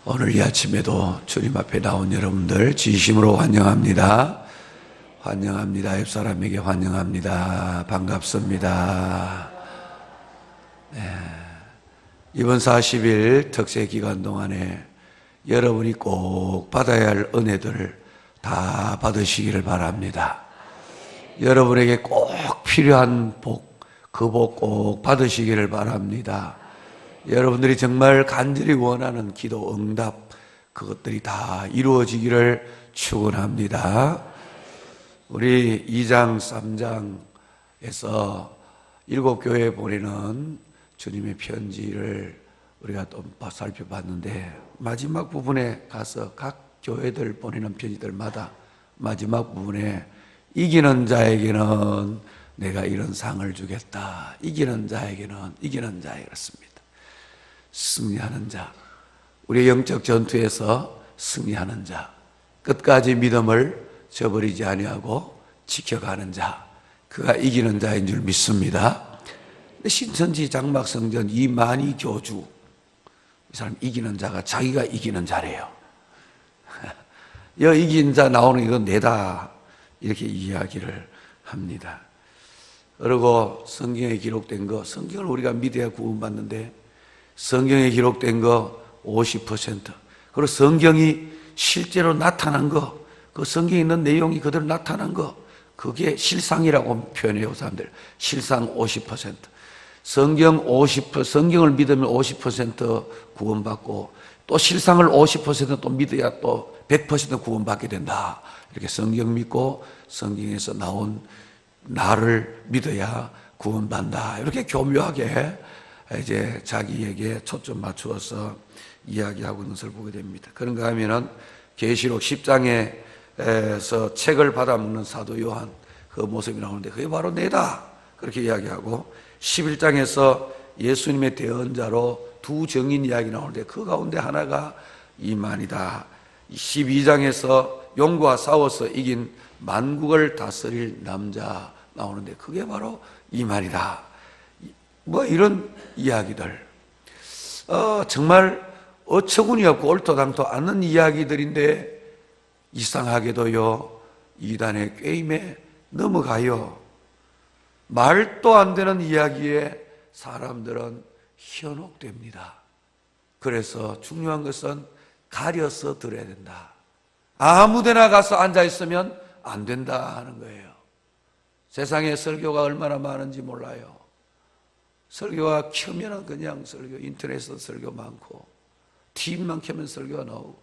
오늘 이 아침에도 주님 앞에 나온 여러분들 진심으로 환영합니다. 환영합니다. 옆사람에게 환영합니다. 반갑습니다. 이번 40일 특세 기간 동안에 여러분이 꼭 받아야 할 은혜들을 다 받으시기를 바랍니다. 여러분에게 꼭 필요한 복, 그 복 꼭 받으시기를 바랍니다. 여러분들이 정말 간절히 원하는 기도 응답, 그것들이 다 이루어지기를 축원합니다. 우리 2장 3장에서 7교회에 보내는 주님의 편지를 우리가 또 살펴봤는데, 마지막 부분에 가서 각 교회들 보내는 편지들마다 마지막 부분에 이기는 자에게는 내가 이런 상을 주겠다, 이기는 자에게는 이기는 자에 그렇습니다. 승리하는 자, 우리의 영적 전투에서 승리하는 자, 끝까지 믿음을 저버리지 아니하고 지켜가는 자, 그가 이기는 자인 줄 믿습니다. 신천지 장막성전 이만희 교주, 이 사람 이기는 자가 자기가 이기는 자래요. 여 이긴 자 나오는 이건 내다, 이렇게 이야기를 합니다. 그리고 성경에 기록된 거, 성경을 우리가 믿어야 구원받는데 성경에 기록된 거 50%, 그리고 성경이 실제로 나타난 거, 그 성경에 있는 내용이 그대로 나타난 거, 그게 실상이라고 표현해요, 사람들. 실상 50%. 성경을 믿으면 50% 구원받고, 또 실상을 50% 또 믿어야 또 100% 구원받게 된다. 이렇게 성경 믿고 성경에서 나온 나를 믿어야 구원받는다. 이렇게 교묘하게 이제 자기에게 초점 맞추어서 이야기하고 있는 것을 보게 됩니다. 그런가 하면은 계시록 10장에서 책을 받아먹는 사도 요한, 그 모습이 나오는데 그게 바로 내다, 그렇게 이야기하고, 11장에서 예수님의 대언자로 두 증인 이야기 나오는데 그 가운데 하나가 이만이다. 12장에서 용과 싸워서 이긴 만국을 다스릴 남자 나오는데 그게 바로 이만이다. 뭐 이런 이야기들, 정말 어처구니 없고 옳도당도 않는 이야기들인데 이상하게도요, 이단의 꾀임에 넘어가요. 말도 안 되는 이야기에 사람들은 현혹됩니다. 그래서 중요한 것은 가려서 들어야 된다. 아무데나 가서 앉아있으면 안 된다 하는 거예요. 세상에 설교가 얼마나 많은지 몰라요. 설교가 켜면 그냥 설교, 인터넷에서 설교 많고, TV만 켜면 설교가 나오고,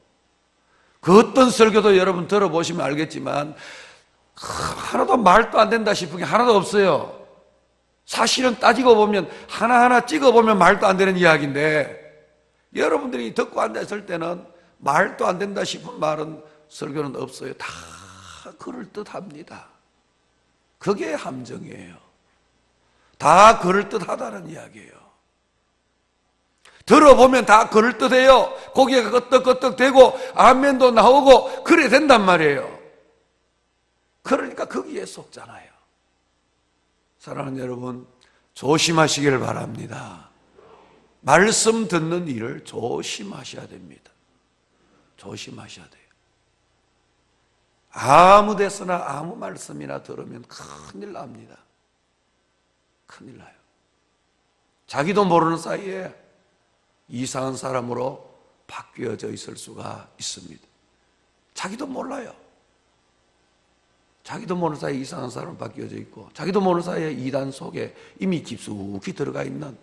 그 어떤 설교도 여러분 들어보시면 알겠지만 하나도 말도 안 된다 싶은 게 하나도 없어요. 사실은 따지고 보면 하나하나 찍어보면 말도 안 되는 이야기인데, 여러분들이 듣고 앉아있을 때는 말도 안 된다 싶은 말은, 설교는 없어요. 다 그럴듯합니다. 그게 함정이에요. 다 그럴듯하다는 이야기예요. 들어보면 다 그럴듯해요. 고개가 끄덕끄덕 되고 아멘도 나오고 그래 된단 말이에요. 그러니까 거기에 속잖아요. 사랑하는 여러분, 조심하시길 바랍니다. 말씀 듣는 일을 조심하셔야 됩니다. 조심하셔야 돼요. 아무 데서나 아무 말씀이나 들으면 큰일 납니다. 큰일 나요. 자기도 모르는 사이에 이상한 사람으로 바뀌어져 있을 수가 있습니다. 자기도 몰라요. 자기도 모르는 사이에 이상한 사람으로 바뀌어져 있고, 자기도 모르는 사이에 이단 속에 이미 깊숙이 들어가 있는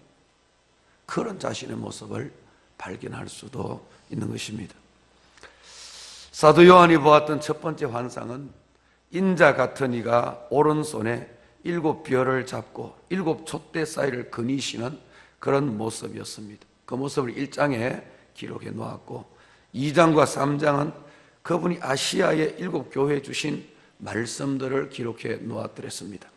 그런 자신의 모습을 발견할 수도 있는 것입니다. 사도 요한이 보았던 첫 번째 환상은 인자 같은 이가 오른손에 7 별을 잡고 7 촛대 사이를 거니시는 그런 모습이었습니다. 그 모습을 1장에 기록해 놓았고, 2장과 3장은 그분이 아시아의 7 교회에 주신 말씀들을 기록해 놓았더랬습니다.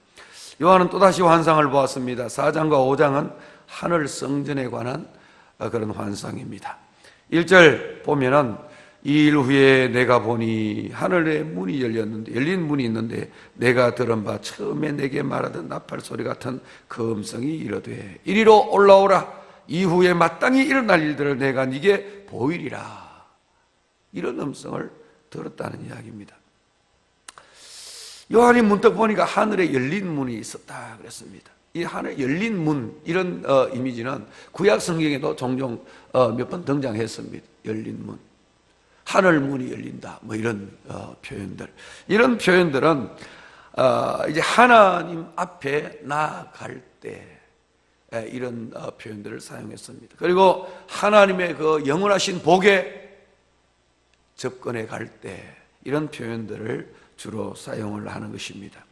요한은 또다시 환상을 보았습니다. 4장과 5장은 하늘 성전에 관한 그런 환상입니다. 1절 보면은, 2일 후에 내가 보니 하늘의 문이 열렸는데, 열린 문이 있는데 내가 들은 바 처음에 내게 말하던 나팔 소리 같은 그 음성이 이르되 이리로 올라오라. 이후에 마땅히 일어날 일들을 내가 네게 보이리라. 이런 음성을 들었다는 이야기입니다. 요한이 문득 보니까 하늘에 열린 문이 있었다 그랬습니다. 이 하늘 열린 문, 이런 이미지는 구약 성경에도 종종 몇 번 등장했습니다. 열린 문, 하늘 문이 열린다, 뭐 이런 표현들. 이런 표현들은 이제 하나님 앞에 나아갈 때 이런 표현들을 사용했습니다. 그리고 하나님의 그 영원하신 복에 접근해 갈 때 이런 표현들을 주로 사용을 하는 것입니다.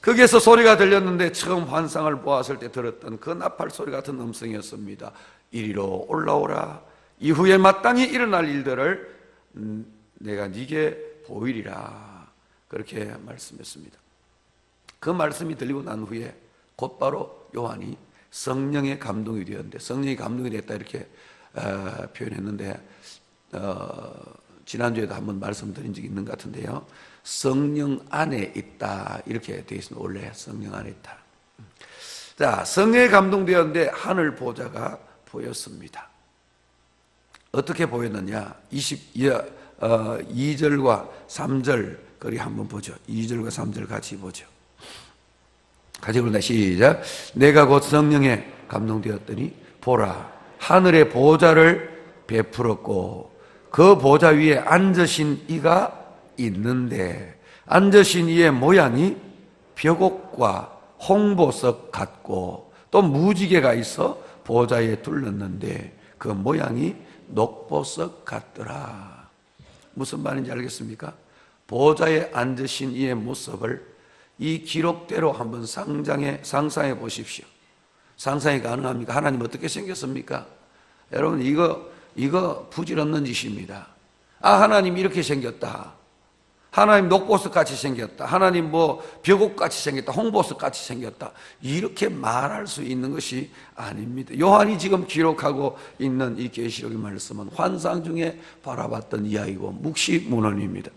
거기에서 소리가 들렸는데 처음 환상을 보았을 때 들었던 그 나팔 소리 같은 음성이었습니다. 이리로 올라오라. 이후에 마땅히 일어날 일들을 내가 네게 보이리라. 그렇게 말씀했습니다. 그 말씀이 들리고 난 후에 곧바로 요한이 성령의 감동이 되었는데, 성령이 감동이 됐다 이렇게 표현했는데 지난주에도 한번 말씀드린 적이 있는 것 같은데요, 성령 안에 있다 이렇게 되어 있습니다. 원래 성령 안에 있다. 자, 성령에 감동되었는데 하늘 보좌가 보였습니다. 어떻게 보였느냐? 2절과 3절 거기 한번 보죠. 2절과 3절 같이 보죠. 같이 부른다. 시작. 내가 곧 성령에 감동되었더니 보라, 하늘의 보좌를 베풀었고 그 보좌 위에 앉으신 이가 있는데 앉으신 이의 모양이 벽옥과 홍보석 같고 또 무지개가 있어 보좌에 둘렀는데 그 모양이 녹보석 같더라. 무슨 말인지 알겠습니까? 보좌에 앉으신 이의 모습을 이 기록대로 한번 상상해 보십시오. 상상이 가능합니까? 하나님 어떻게 생겼습니까? 여러분, 이거 부질없는 짓입니다. 하나님 이렇게 생겼다. 하나님 녹보석 같이 생겼다. 하나님 뭐 벽옥 같이 생겼다. 홍보석 같이 생겼다. 이렇게 말할 수 있는 것이 아닙니다. 요한이 지금 기록하고 있는 이 계시록의 말씀은 환상 중에 바라봤던 이야기고 묵시문헌입니다.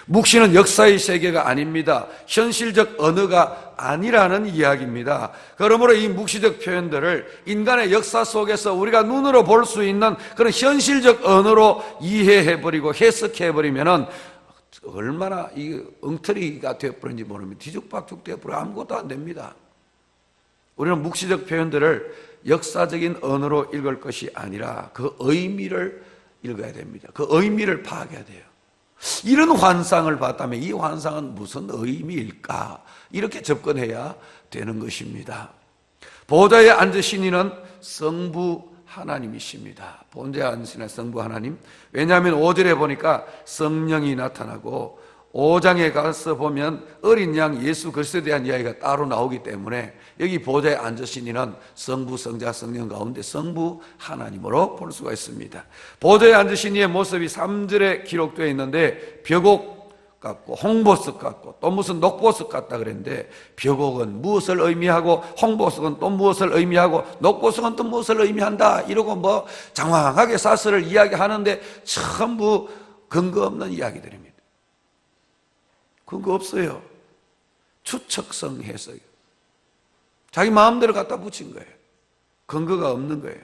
묵시는 역사의 세계가 아닙니다. 현실적 언어가 아니라는 이야기입니다. 그러므로 이 묵시적 표현들을 인간의 역사 속에서 우리가 눈으로 볼 수 있는 그런 현실적 언어로 이해해버리고 해석해버리면은 얼마나 이 엉터리가 되어버린지 모릅니다. 뒤죽박죽 되어버려 아무것도 안 됩니다. 우리는 묵시적 표현들을 역사적인 언어로 읽을 것이 아니라 그 의미를 읽어야 됩니다. 그 의미를 파악해야 돼요. 이런 환상을 봤다면 이 환상은 무슨 의미일까? 이렇게 접근해야 되는 것입니다. 보좌에 앉으신 이는 성부 하나님이십니다. 보좌에 앉으신 성부 하나님. 왜냐하면 5절에 보니까 성령이 나타나고 5장에 가서 보면 어린 양 예수 그리스도에 대한 이야기가 따로 나오기 때문에 여기 보좌에 앉으신 이는 성부, 성자, 성령 가운데 성부 하나님으로 볼 수가 있습니다. 보좌에 앉으신 이의 모습이 3절에 기록되어 있는데 벽옥 같고 홍보석 같고 또 무슨 녹보석 같다 그랬는데 벽옥은 무엇을 의미하고 홍보석은 또 무엇을 의미하고 녹보석은 또 무엇을 의미한다 이러고 뭐 장황하게 사설을 이야기하는데 전부 근거 없는 이야기들입니다. 근거 없어요. 추측성 해석이에요. 자기 마음대로 갖다 붙인 거예요. 근거가 없는 거예요.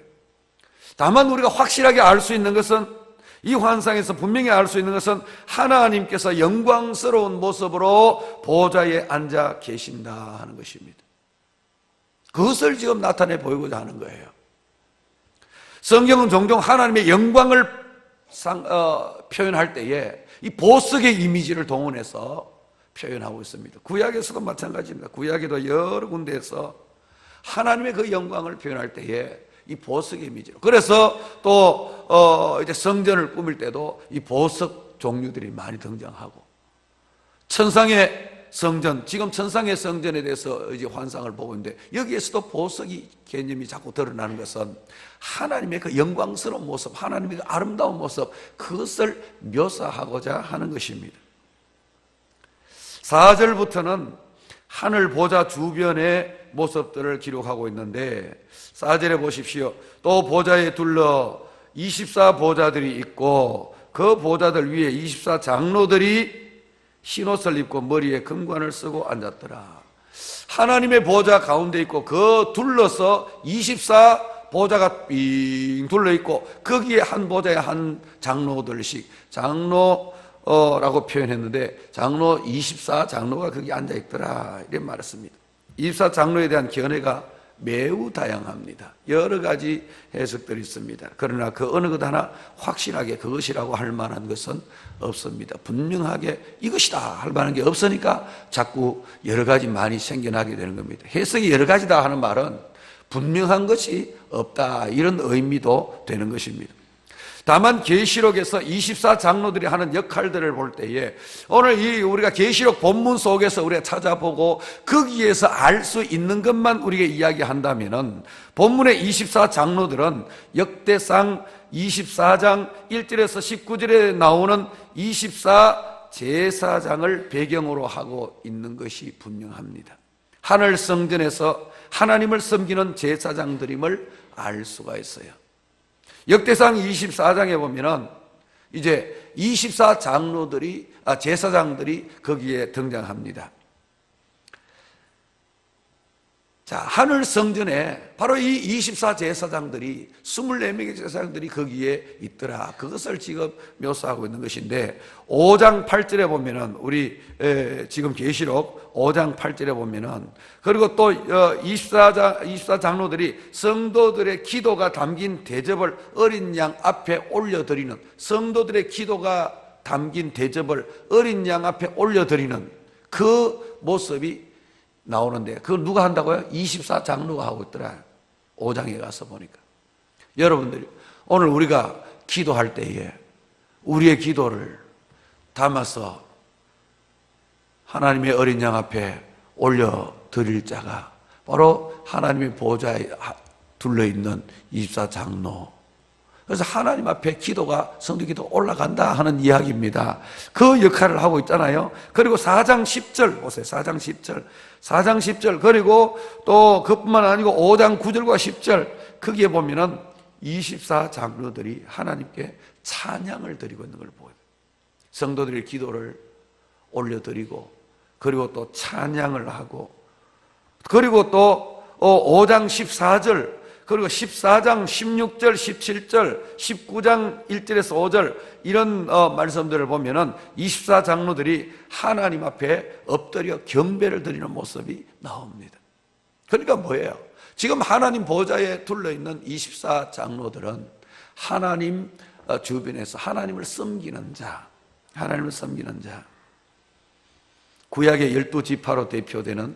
다만 우리가 확실하게 알 수 있는 것은, 이 환상에서 분명히 알 수 있는 것은 하나님께서 영광스러운 모습으로 보좌에 앉아 계신다 하는 것입니다. 그것을 지금 나타내 보이고자 하는 거예요. 성경은 종종 하나님의 영광을 표현할 때에 이 보석의 이미지를 동원해서 표현하고 있습니다. 구약에서도 마찬가지입니다. 구약에도 여러 군데에서 하나님의 그 영광을 표현할 때에 이 보석의 이미지로. 그래서 또 이제 성전을 꾸밀 때도 이 보석 종류들이 많이 등장하고, 천상의 성전, 지금 천상의 성전에 대해서 이제 환상을 보고 있는데 여기에서도 보석이 개념이 자꾸 드러나는 것은 하나님의 그 영광스러운 모습, 하나님의 그 아름다운 모습, 그것을 묘사하고자 하는 것입니다. 4절부터는 하늘 보좌 주변의 모습들을 기록하고 있는데 4절에 보십시오. 또 보좌에 둘러 24 보좌들이 있고 그 보좌들 위에 24 장로들이 흰옷을 입고 머리에 금관을 쓰고 앉았더라. 하나님의 보좌 가운데 있고 그 둘러서 24 보좌가 빙 둘러있고 거기에 한 보좌에 한 장로들씩 장로라고 표현했는데 장로 24장로가 거기 앉아있더라 이런 말을 씁니다. 24장로에 대한 견해가 매우 다양합니다. 여러 가지 해석들이 있습니다. 그러나 그 어느 것 하나 확실하게 그것이라고 할 만한 것은 없습니다. 분명하게 이것이다 할 만한 게 없으니까 자꾸 여러 가지 많이 생겨나게 되는 겁니다. 해석이 여러 가지다 하는 말은 분명한 것이 없다 이런 의미도 되는 것입니다. 다만 계시록에서 24장로들이 하는 역할들을 볼 때에 오늘 우리가 계시록 본문 속에서 우리가 찾아보고 거기에서 알 수 있는 것만 우리가 이야기한다면은 본문의 24장로들은 역대상 24장 1절에서 19절에 나오는 24 제사장을 배경으로 하고 있는 것이 분명합니다. 하늘 성전에서 하나님을 섬기는 제사장들임을 알 수가 있어요. 역대상 24장에 보면은 이제 24장로들이 제사장들이 거기에 등장합니다. 자, 하늘 성전에 바로 이 24제사장들이 24명의 제사장들이 거기에 있더라. 그것을 지금 묘사하고 있는 것인데 5장 8절에 보면은 우리 지금 계시록 5장 8절에 보면은 그리고 또 24장로들이 성도들의 기도가 담긴 대접을 어린 양 앞에 올려드리는 성도들의 기도가 담긴 대접을 어린 양 앞에 올려드리는 그 모습이 나오는데 그걸 누가 한다고요? 24장로가 하고 있더라. 5장에 가서 보니까. 여러분들이 오늘 우리가 기도할 때에 우리의 기도를 담아서 하나님의 어린 양 앞에 올려드릴 자가 바로 하나님의 보좌에 둘러있는 24장로. 그래서 하나님 앞에 기도가 성도 기도 올라간다 하는 이야기입니다. 그 역할을 하고 있잖아요. 그리고 4장 10절 보세요. 4장 10절 4장 10절 그리고 또 그뿐만 아니고 5장 9절과 10절 거기에 보면은 24장로들이 하나님께 찬양을 드리고 있는 걸 보여요. 성도들의 기도를 올려드리고 그리고 또 찬양을 하고 그리고 또 5장 14절 그리고 14장 16절 17절 19장 1절에서 5절 이런 말씀들을 보면은 24장로들이 하나님 앞에 엎드려 경배를 드리는 모습이 나옵니다. 그러니까 뭐예요? 지금 하나님 보좌에 둘러있는 24장로들은 하나님 주변에서 하나님을 섬기는 자, 하나님을 섬기는 자, 구약의 12지파로 대표되는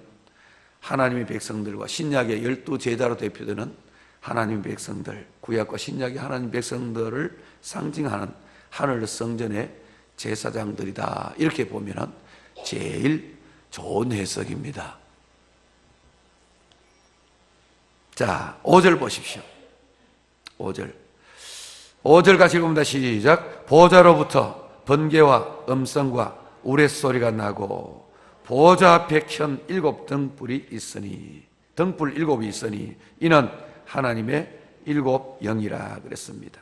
하나님의 백성들과 신약의 12제자로 대표되는 하나님의 백성들, 구약과 신약의 하나님 백성들을 상징하는 하늘 성전의 제사장들이다. 이렇게 보면은 제일 좋은 해석입니다. 자, 5절 보십시오. 5절 같이 읽습니다. 시작. 보좌로부터 번개와 음성과 우레소리가 나고 보좌 앞에 켠 7 등불이 있으니 등불 7이 있으니 이는 하나님의 7 영이라 그랬습니다.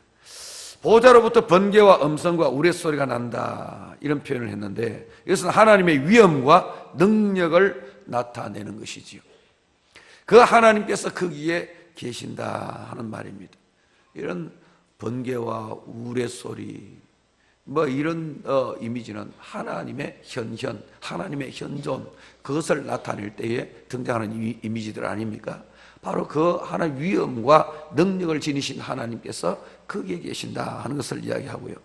보좌로부터 번개와 음성과 우레소리가 난다 이런 표현을 했는데 이것은 하나님의 위엄과 능력을 나타내는 것이지요. 그 하나님께서 거기에 계신다 하는 말입니다. 이런 번개와 우레소리 이런 이미지는 하나님의 현현, 하나님의 현존 그것을 나타낼 때에 등장하는 이미지들 아닙니까? 바로 그 하나님의 위엄과 능력을 지니신 하나님께서 거기에 계신다 하는 것을 이야기하고요.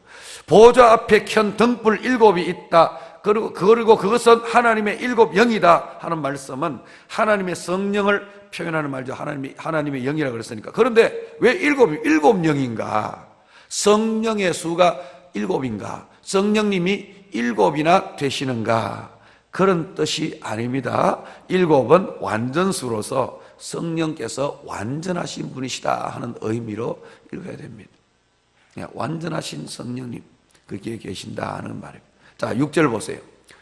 보좌 앞에 켠 등불 7이 있다. 그리고 그것은 하나님의 7 영이다 하는 말씀은 하나님의 성령을 표현하는 말이죠. 하나님의 영이라고 그랬으니까. 그런데 왜 7 영인가? 성령의 수가 7인가? 성령님이 7이나 되시는가? 그런 뜻이 아닙니다. 7은 완전수로서 성령께서 완전하신 분이시다 하는 의미로 읽어야 됩니다. 완전하신 성령님 거기에 계신다 하는 말입니다. 자, 6절 보세요.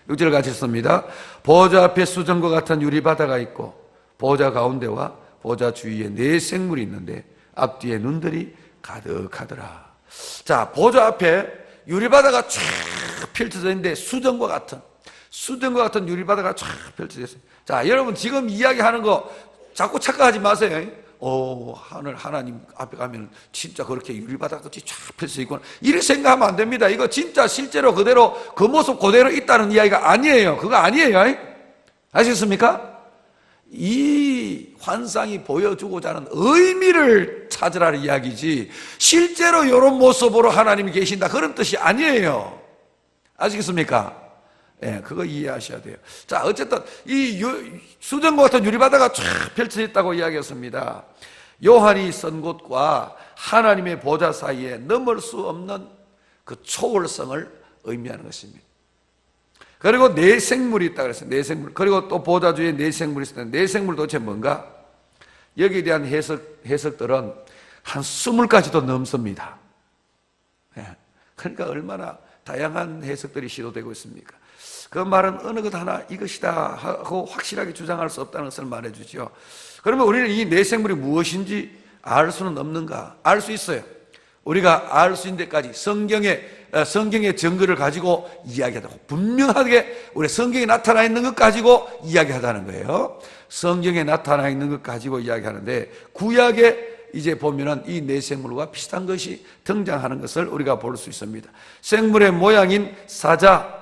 6절 같이 씁니다. 보좌 앞에 수정과 같은 유리바다가 있고 보좌 가운데와 보좌 주위에 4 생물이 있는데 앞뒤에 눈들이 가득하더라. 자, 보좌 앞에 유리바다가 쫙 펼쳐져 있는데 수정과 같은 유리바다가 쫙 펼쳐져 있어요. 자, 여러분 지금 이야기하는 거 자꾸 착각하지 마세요. 하나님 앞에 가면 진짜 그렇게 유리바닥같이 쫙 펼쳐 있구나, 이렇게 생각하면 안 됩니다. 이거 진짜 실제로 그대로 그 모습 그대로 있다는 이야기가 아니에요. 그거 아니에요. 아시겠습니까? 이 환상이 보여주고자 하는 의미를 찾으라는 이야기지, 실제로 이런 모습으로 하나님이 계신다 그런 뜻이 아니에요. 아시겠습니까? 예, 그거 이해하셔야 돼요. 자, 어쨌든 이 수정과 같은 유리바다가 쫙 펼쳐져 있다고 이야기했습니다. 요한이 선 곳과 하나님의 보좌 사이에 넘을 수 없는 그 초월성을 의미하는 것입니다. 그리고 네 생물이 있다 그랬어요. 네 생물. 그리고 또 보좌 주위에 네 생물이 있었는데, 네 생물 도대체 뭔가? 여기에 대한 해석들은 한 20가지도 넘습니다. 예, 그러니까 얼마나 다양한 해석들이 시도되고 있습니까? 그 말은 어느 것 하나 이것이다 하고 확실하게 주장할 수 없다는 것을 말해주죠. 그러면 우리는 이 네 생물이 무엇인지 알 수는 없는가? 알 수 있어요. 우리가 알 수 있는 데까지 성경의 증거를 가지고 이야기하다고, 분명하게 우리 성경에 나타나 있는 것 가지고 이야기하다는 거예요. 성경에 나타나 있는 것 가지고 이야기하는데, 구약에 이제 보면은 이 네 생물과 비슷한 것이 등장하는 것을 우리가 볼 수 있습니다. 생물의 모양인 사자,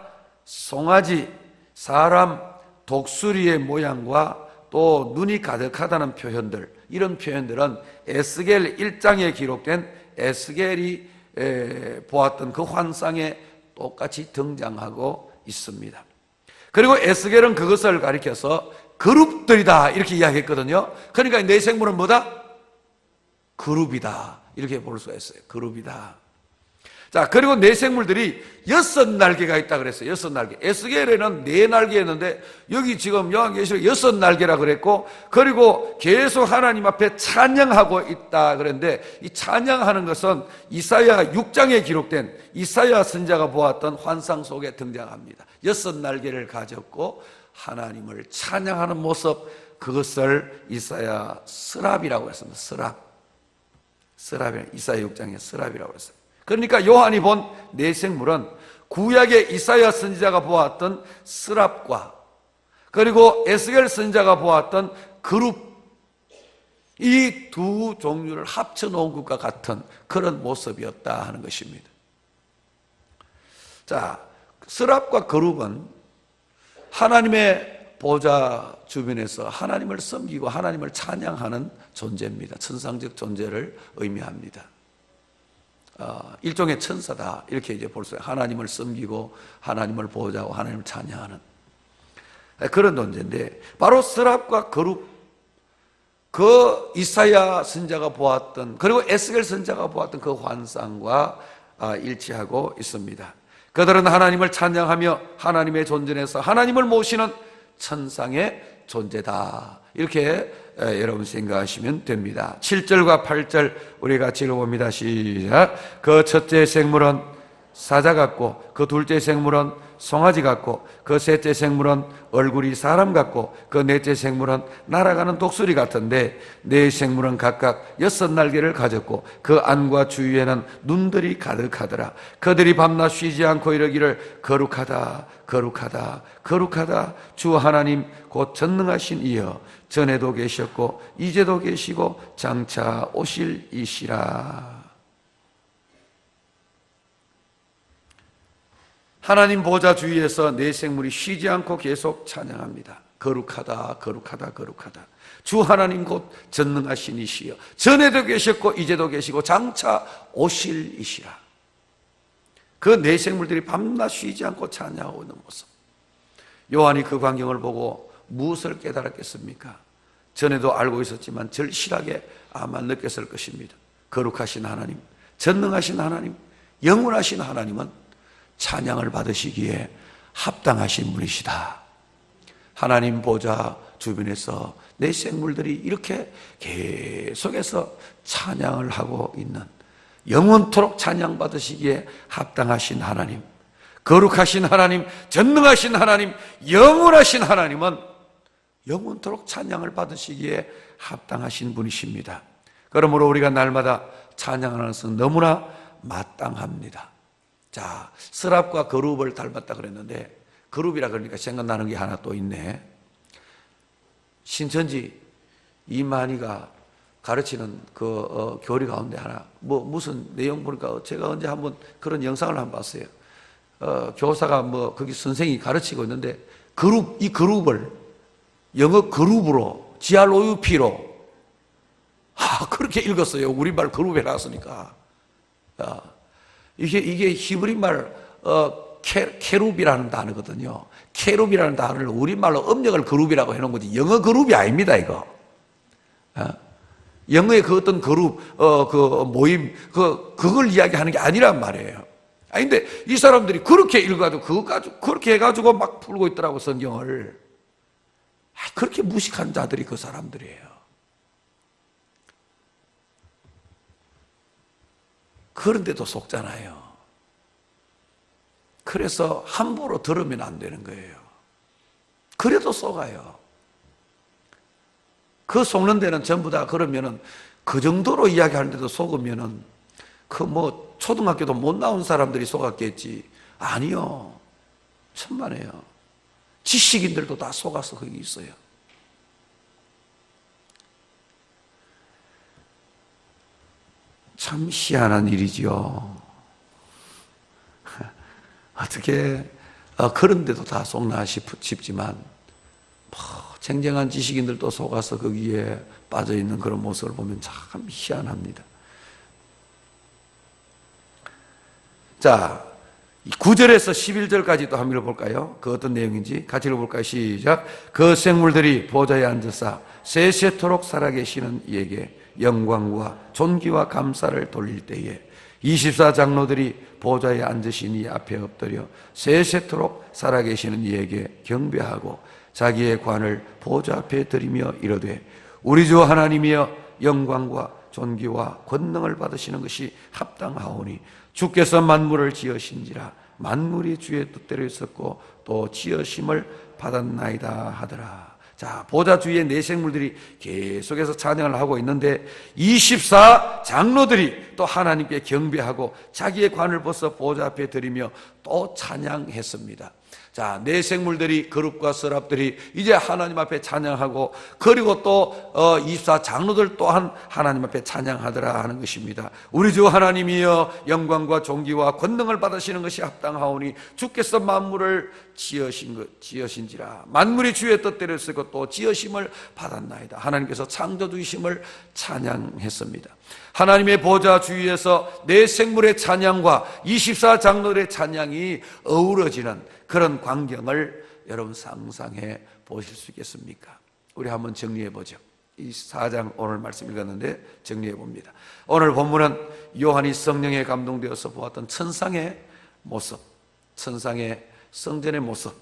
송아지, 사람, 독수리의 모양과 또 눈이 가득하다는 표현들, 이런 표현들은 에스겔 1장에 기록된 에스겔이 보았던 그 환상에 똑같이 등장하고 있습니다. 그리고 에스겔은 그것을 가리켜서 그룹들이다 이렇게 이야기했거든요. 그러니까 네 생물은 뭐다? 그룹이다 이렇게 볼 수가 있어요. 그룹이다. 자, 그리고 네 생물들이 6날개가 있다 그랬어요. 6날개. 에스겔에는 4날개였는데 여기 지금 요한계시록 6날개라 그랬고, 그리고 계속 하나님 앞에 찬양하고 있다 그랬는데, 이 찬양하는 것은 이사야 6장에 기록된 이사야 선지자가 보았던 환상 속에 등장합니다. 6날개를 가졌고 하나님을 찬양하는 모습, 그것을 이사야 스랍이라고 했습니다. 스랍이 이사야 6장에 스랍이라고 했어요. 그러니까 요한이 본 네 생물은 구약의 이사야 선지자가 보았던 스랍과 그리고 에스겔 선지자가 보았던 그룹, 이 두 종류를 합쳐놓은 것과 같은 그런 모습이었다 하는 것입니다. 자, 스랍과 그룹은 하나님의 보좌 주변에서 하나님을 섬기고 하나님을 찬양하는 존재입니다. 천상적 존재를 의미합니다. 일종의 천사다 이렇게 이제 볼 수 있어요. 하나님을 섬기고 하나님을 보호하고 하나님을 찬양하는 그런 존재인데, 바로 스랍과 그룹, 그 이사야 선지자가 보았던, 그리고 에스겔 선지자가 보았던 그 환상과 일치하고 있습니다. 그들은 하나님을 찬양하며 하나님의 존전에서 하나님을 모시는 천상의 존재다 이렇게 여러분 생각하시면 됩니다. 7절과 8절 우리 같이 읽어봅니다. 시작. 그 첫째 생물은 사자 같고, 그 둘째 생물은 송아지 같고, 그 셋째 생물은 얼굴이 사람 같고, 그 넷째 생물은 날아가는 독수리 같은데, 네 생물은 각각 6날개를 가졌고 그 안과 주위에는 눈들이 가득하더라. 그들이 밤낮 쉬지 않고 이르기를 거룩하다 거룩하다 거룩하다 주 하나님 곧 전능하신 이여, 전에도 계셨고 이제도 계시고 장차 오실 이시라. 하나님 보좌 주위에서 네 생물이 쉬지 않고 계속 찬양합니다. 거룩하다 거룩하다 거룩하다 주 하나님 곧 전능하신 이시여, 전에도 계셨고 이제도 계시고 장차 오실 이시라. 그 네 생물들이 밤낮 쉬지 않고 찬양하고 있는 모습, 요한이 그 광경을 보고 무엇을 깨달았겠습니까? 전에도 알고 있었지만 절실하게 아마 느꼈을 것입니다. 거룩하신 하나님, 전능하신 하나님, 영원하신 하나님은 찬양을 받으시기에 합당하신 분이시다. 하나님 보좌 주변에서 내 생물들이 이렇게 계속해서 찬양을 하고 있는, 영원토록 찬양 받으시기에 합당하신 하나님, 거룩하신 하나님, 전능하신 하나님, 영원하신 하나님은 영원토록 찬양을 받으시기에 합당하신 분이십니다. 그러므로 우리가 날마다 찬양하는 것은 너무나 마땅합니다. 자, 스랍과 그룹을 닮았다 그랬는데, 그룹이라 그러니까 생각나는 게 하나 또 있네. 신천지 이만희가 가르치는 교리 가운데 하나, 무슨 내용 보니까 제가 언제 한번 그런 영상을 한번 봤어요. 교사가 거기 선생이 가르치고 있는데, 이 그룹을 영어 그룹으로, GROUP로, 그렇게 읽었어요. 우리말 그룹에 나왔으니까. 이게 히브리 말, 케룹이라는 단어거든요. 케룹이라는 단어를 우리말로 음력을 그룹이라고 해놓은 거지, 영어 그룹이 아닙니다, 이거. 영어의 그 어떤 그룹, 모임, 그걸 이야기하는 게 아니란 말이에요. 근데 이 사람들이 그렇게 읽어가지고, 그렇게 해가지고 막 풀고 있더라고, 성경을. 그렇게 무식한 자들이 그 사람들이에요. 그런데도 속잖아요. 그래서 함부로 들으면 안 되는 거예요. 그래도 속아요. 그 속는 데는 전부 다 그러면은, 그 정도로 이야기하는데도 속으면은, 초등학교도 못 나온 사람들이 속았겠지. 아니요. 천만에요. 지식인들도 다 속아서 거기 있어요. 참 희한한 일이지요. 어떻게 그런데도 다 속나 싶지만, 쟁쟁한 지식인들도 속아서 거기에 빠져있는 그런 모습을 보면 참 희한합니다. 자, 9절에서 11절까지 또 한번 읽어볼까요? 그 어떤 내용인지 같이 읽어볼까요? 시작. 그 생물들이 보좌에 앉으사 세세토록 살아계시는 이에게 영광과 존귀와 감사를 돌릴 때에 24장로들이 보좌에 앉으신 이 앞에 엎드려 세세토록 살아계시는 이에게 경배하고 자기의 관을 보좌 앞에 드리며 이르되 우리 주 하나님이여 영광과 존귀와 권능을 받으시는 것이 합당하오니 주께서 만물을 지으신지라 만물이 주의 뜻대로 있었고 또 지으심을 받았나이다 하더라. 자, 보좌 주위에 네 생물들이 계속해서 찬양을 하고 있는데 24장로들이 또 하나님께 경배하고 자기의 관을 벗어 보좌 앞에 드리며 또 찬양했습니다. 자, 네 생물들이, 그룹과 서랍들이 이제 하나님 앞에 찬양하고, 그리고 또 24장로들 또한 하나님 앞에 찬양하더라 하는 것입니다. 우리 주 하나님이여 영광과 존귀와 권능을 받으시는 것이 합당하오니 주께서 만물을 지으신지라 만물이 주의 뜻대로 쓰고 또 지으심을 받았나이다. 하나님께서 창조주이심을 찬양했습니다. 하나님의 보좌 주위에서 네 생물의 찬양과 24장로들의 찬양이 어우러지는 그런 광경을 여러분 상상해 보실 수 있겠습니까? 우리 한번 정리해 보죠. 이 4장 오늘 말씀 읽었는데 정리해 봅니다. 오늘 본문은 요한이 성령에 감동되어서 보았던 천상의 모습, 천상의 성전의 모습,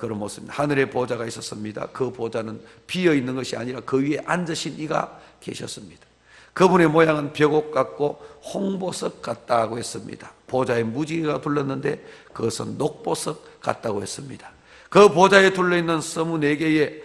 그런 모습입니다. 하늘에 보좌가 있었습니다. 그 보좌는 비어 있는 것이 아니라 그 위에 앉으신 이가 계셨습니다. 그분의 모양은 벽옥 같고 홍보석 같다고 했습니다. 보좌에 무지개가 둘렀는데 그것은 녹보석 같다고 했습니다. 그 보좌에 둘러있는 24개의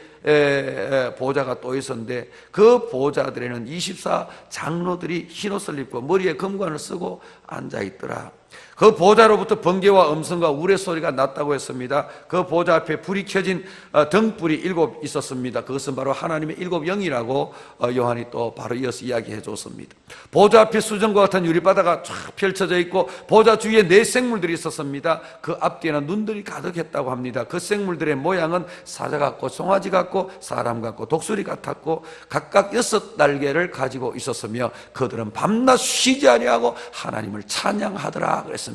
보좌가 또 있었는데 그 보좌들에는 24장로들이 흰옷을 입고 머리에 금관을 쓰고 앉아있더라. 그 보좌로부터 번개와 음성과 우레소리가 났다고 했습니다. 그 보좌 앞에 불이 켜진 등불이 7 있었습니다. 그것은 바로 하나님의 7 영이라고 요한이 또 바로 이어서 이야기해 줬습니다. 보좌 앞에 수정과 같은 유리바다가 쫙 펼쳐져 있고 보좌 주위에 4 생물들이 있었습니다. 그 앞뒤에는 눈들이 가득했다고 합니다. 그 생물들의 모양은 사자 같고 송아지 같고 사람 같고 독수리 같았고 각각 6 날개를 가지고 있었으며 그들은 밤낮 쉬지 아니하고 하나님을 찬양하더라 그랬습니다.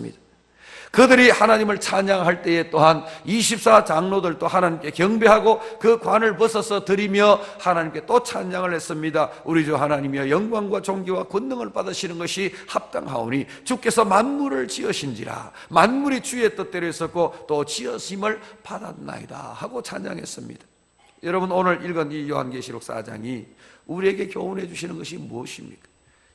그들이 하나님을 찬양할 때에 또한 24장로들도 하나님께 경배하고 그 관을 벗어서 드리며 하나님께 또 찬양을 했습니다. 우리 주 하나님이여 영광과 존귀와 권능을 받으시는 것이 합당하오니 주께서 만물을 지으신지라 만물이 주의 뜻대로 있었고 또 지으심을 받았나이다 하고 찬양했습니다. 여러분 오늘 읽은 이 요한계시록 4장이 우리에게 교훈해 주시는 것이 무엇입니까?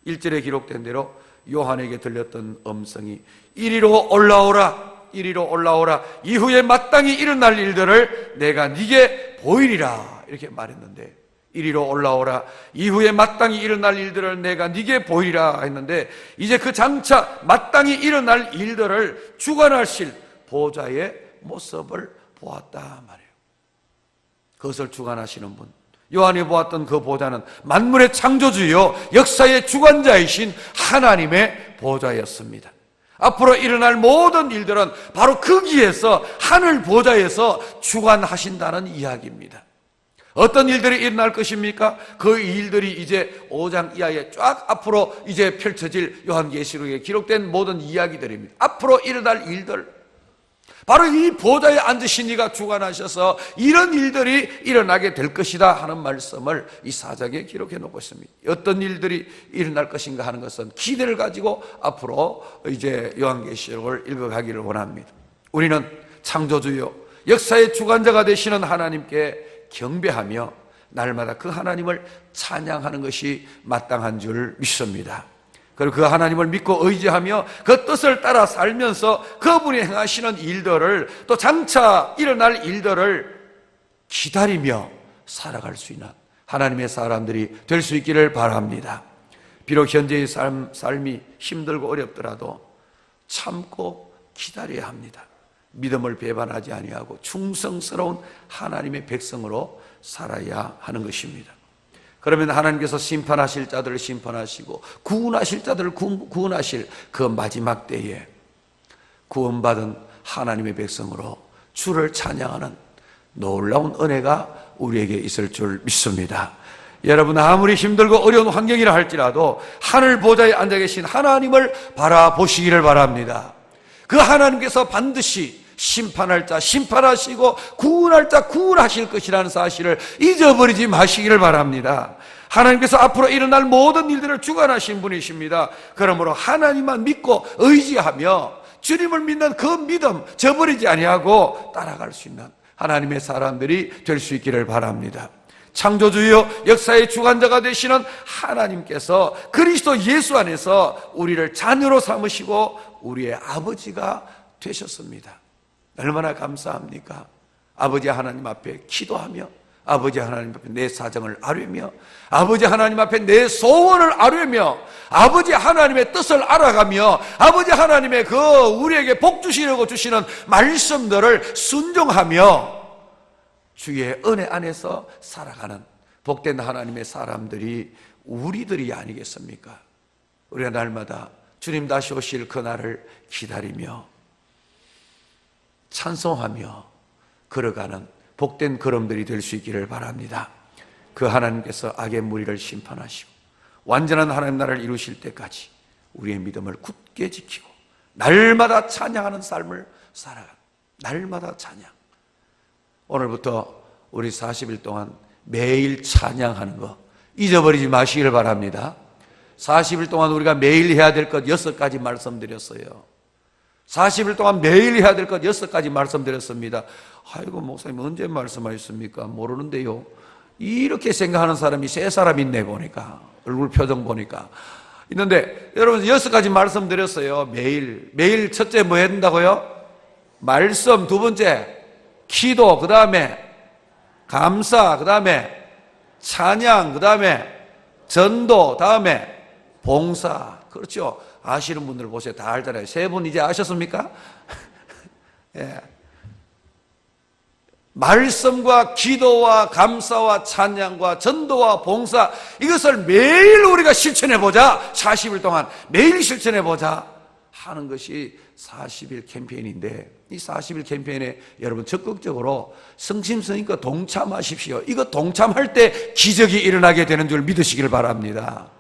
1절에 기록된 대로 요한에게 들렸던 음성이 이리로 올라오라 이리로 올라오라 이후에 마땅히 일어날 일들을 내가 네게 보이리라 이렇게 말했는데 이리로 올라오라 이후에 마땅히 일어날 일들을 내가 네게 보이리라 했는데 이제 그 장차 마땅히 일어날 일들을 주관하실 보좌의 모습을 보았다 말이에요. 그것을 주관하시는 분 요한이 보았던 그 보좌는 만물의 창조주요 역사의 주관자이신 하나님의 보좌였습니다. 앞으로 일어날 모든 일들은 바로 거기에서 하늘 보좌에서 주관하신다는 이야기입니다. 어떤 일들이 일어날 것입니까? 그 일들이 이제 5장 이하에 쫙 앞으로 이제 펼쳐질 요한계시록에 기록된 모든 이야기들입니다. 앞으로 일어날 일들, 바로 이 보좌에 앉으신 이가 주관하셔서 이런 일들이 일어나게 될 것이다 하는 말씀을 이 사장에 기록해 놓고 있습니다. 어떤 일들이 일어날 것인가 하는 것은 기대를 가지고 앞으로 이제 요한계시록을 읽어가기를 원합니다. 우리는 창조주요 역사의 주관자가 되시는 하나님께 경배하며 날마다 그 하나님을 찬양하는 것이 마땅한 줄 믿습니다. 그리고 그 하나님을 믿고 의지하며 그 뜻을 따라 살면서 그분이 행하시는 일들을, 또 장차 일어날 일들을 기다리며 살아갈 수 있는 하나님의 사람들이 될 수 있기를 바랍니다. 비록 현재의 삶이 힘들고 어렵더라도 참고 기다려야 합니다. 믿음을 배반하지 아니하고 충성스러운 하나님의 백성으로 살아야 하는 것입니다. 그러면 하나님께서 심판하실 자들을 심판하시고 구원하실 자들을 구원하실 그 마지막 때에 구원받은 하나님의 백성으로 주를 찬양하는 놀라운 은혜가 우리에게 있을 줄 믿습니다. 여러분, 아무리 힘들고 어려운 환경이라 할지라도 하늘 보좌에 앉아 계신 하나님을 바라보시기를 바랍니다. 그 하나님께서 반드시 심판할 자 심판하시고 구원할 자 구원하실 것이라는 사실을 잊어버리지 마시기를 바랍니다. 하나님께서 앞으로 일어날 모든 일들을 주관하신 분이십니다. 그러므로 하나님만 믿고 의지하며 주님을 믿는 그 믿음 저버리지 아니하고 따라갈 수 있는 하나님의 사람들이 될 수 있기를 바랍니다. 창조주요 역사의 주관자가 되시는 하나님께서 그리스도 예수 안에서 우리를 자녀로 삼으시고 우리의 아버지가 되셨습니다. 얼마나 감사합니까? 아버지 하나님 앞에 기도하며 아버지 하나님 앞에 내 사정을 아뢰며 아버지 하나님 앞에 내 소원을 아뢰며 아버지 하나님의 뜻을 알아가며 아버지 하나님의 그 우리에게 복 주시려고 주시는 말씀들을 순종하며 주의 은혜 안에서 살아가는 복된 하나님의 사람들이 우리들이 아니겠습니까? 우리가 날마다 주님 다시 오실 그날을 기다리며 찬송하며 걸어가는 복된 걸음들이 될 수 있기를 바랍니다. 그 하나님께서 악의 무리를 심판하시고 완전한 하나님 나라를 이루실 때까지 우리의 믿음을 굳게 지키고 날마다 찬양하는 삶을 살아가는, 날마다 찬양. 오늘부터 우리 40일 동안 매일 찬양하는 거 잊어버리지 마시기를 바랍니다. 40일 동안 우리가 매일 해야 될 것 6가지 말씀드렸어요. 40일 동안 매일 해야 될 것 6가지 말씀드렸습니다. 아이고, 목사님 언제 말씀하셨습니까? 모르는데요. 이렇게 생각하는 사람이 3사람 있네 보니까. 얼굴 표정 보니까. 있는데 여러분 6가지 말씀드렸어요. 매일 첫째 뭐 해야 된다고요? 말씀, 두 번째 기도, 그 다음에 감사, 그 다음에 찬양, 그 다음에 전도, 다음에 봉사. 그렇죠. 아시는 분들 보세요. 다 알잖아요. 3분 이제 아셨습니까? 예. 말씀과 기도와 감사와 찬양과 전도와 봉사, 이것을 매일 우리가 실천해보자. 40일 동안 매일 실천해보자 하는 것이 40일 캠페인인데, 이 40일 캠페인에 여러분 적극적으로 성심성의껏 동참하십시오. 이거 동참할 때 기적이 일어나게 되는 줄 믿으시길 바랍니다.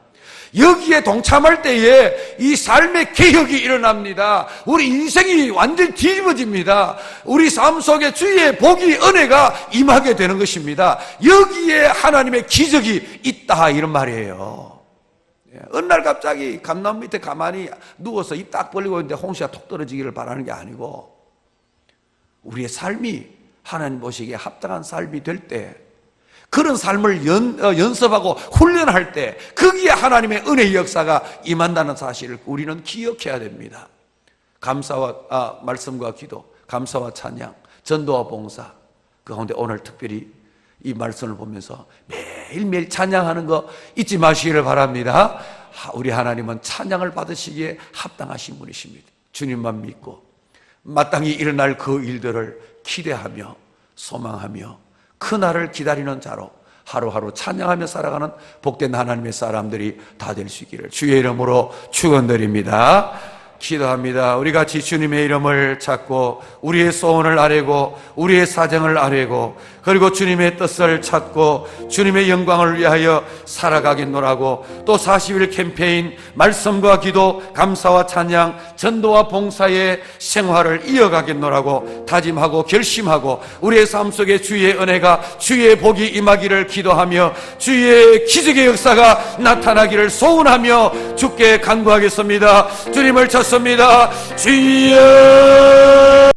여기에 동참할 때에 이 삶의 개혁이 일어납니다. 우리 인생이 완전히 뒤집어집니다. 우리 삶 속에 주의 복이, 은혜가 임하게 되는 것입니다. 여기에 하나님의 기적이 있다, 이런 말이에요. 어느 날 갑자기 감나무 밑에 가만히 누워서 입 딱 벌리고 있는데 홍시가 톡 떨어지기를 바라는 게 아니고, 우리의 삶이 하나님 보시기에 합당한 삶이 될 때, 그런 삶을 연습하고 훈련할 때 거기에 하나님의 은혜의 역사가 임한다는 사실을 우리는 기억해야 됩니다. 감사와 말씀과 기도, 감사와 찬양, 전도와 봉사, 그 가운데 오늘 특별히 이 말씀을 보면서 매일매일 찬양하는 거 잊지 마시기를 바랍니다. 우리 하나님은 찬양을 받으시기에 합당하신 분이십니다. 주님만 믿고 마땅히 일어날 그 일들을 기대하며 소망하며 그날을 기다리는 자로 하루하루 찬양하며 살아가는 복된 하나님의 사람들이 다 될 수 있기를 주의 이름으로 축원드립니다. 기도합니다. 우리 같이 주님의 이름을 찾고 우리의 소원을 아뢰고 우리의 사정을 아뢰고 그리고 주님의 뜻을 찾고 주님의 영광을 위하여 살아가겠노라고 또 40일 캠페인 말씀과 기도 감사와 찬양 전도와 봉사의 생활을 이어가겠노라고 다짐하고 결심하고 우리의 삶 속에 주의 은혜가 주의 복이 임하기를 기도하며 주의 기적의 역사가 나타나기를 소원하며 주께 간구하겠습니다. 주님을 찾습니다. 주여